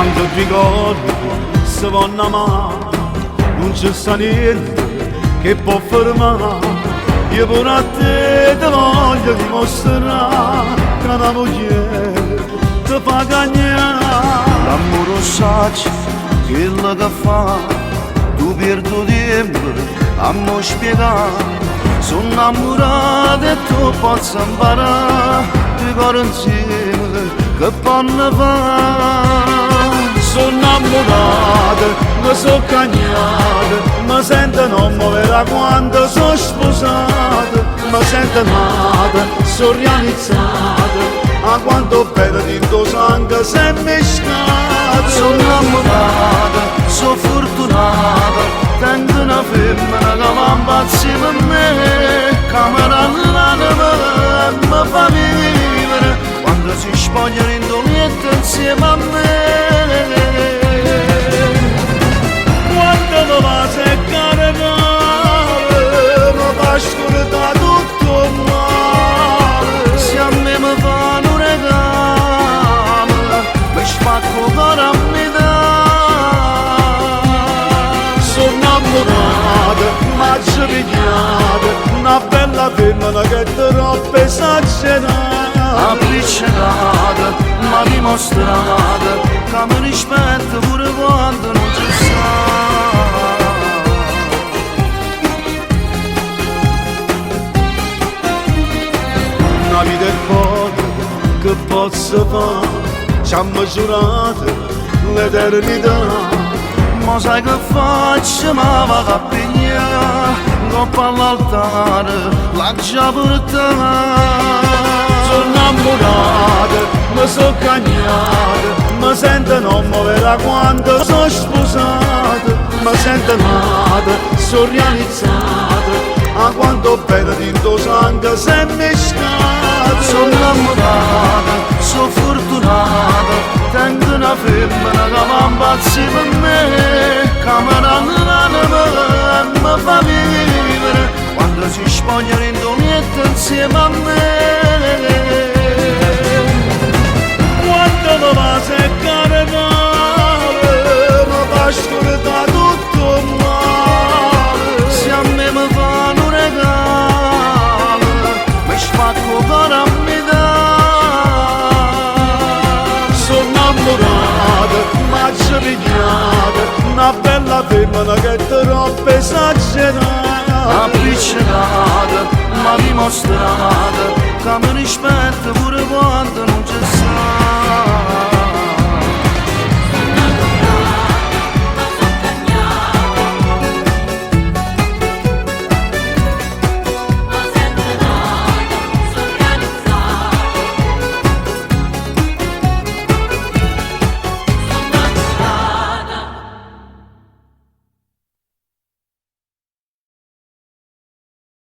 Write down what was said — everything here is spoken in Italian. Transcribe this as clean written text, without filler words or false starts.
quando ti ricordi se vanno amare, non c'è sta niente che può fermare. Io pure a te ti voglio dimostrare che una moglie ti fa cagnare. L'amore saggio, quello che fa, tu perdi tempo a me spiegare. Sono innamorato e tu posso imparare, due cuori insieme che fanno fare. Sono innamorato, mi sono cagnato, mi sento non muovere quando sono sposato. Mi sento amata, sono realizzato, a quanto bello dentro sangue si è mischiato. Sono innamorato, sono fortunato, tengo una femmina che va impazzire per me, camera nell'anima e mi fa vivere quando si spogliano in dolietto insieme a me. Quando mi va a seccare male, mi fa scordare tutto il male. Se a me mi fanno un regalo, mi spacco il cuore a metà. Sono innamorato, m'ha pigliato, una bella femmina che è troppo esagerata. Appiccicato, m'ha dimostrato che mi rispetta pure quando non ci sta. Una vita è poco che posso fare, ci hanno giurato l'eternità. Ma sai che faccio, ma va a pigliare, coppa all'altare, la già portata. Sono innamorato, mi sono cagnato, mi sento non muovere quando sono sposato. Mi sento amato, sono realizzato, a quanto bello dentro sangue si è mischiato. Sono innamorato, sono fortunato, tengo una femmina che va impazzire per me, camera nell'anima e mi fa vivere quando si spogliano in dolietto insieme a me. Quando mi va a seccare male, mi fa scordare tutto il male. Se a me mi fanno un regalo, mi spacco il cuore a metà. Sono innamorato, m'ha pigliato, una bella femmina che è troppo esagerata. Appiccicato, m'ha dimostrato che mi rispetta pure quando non ci sta.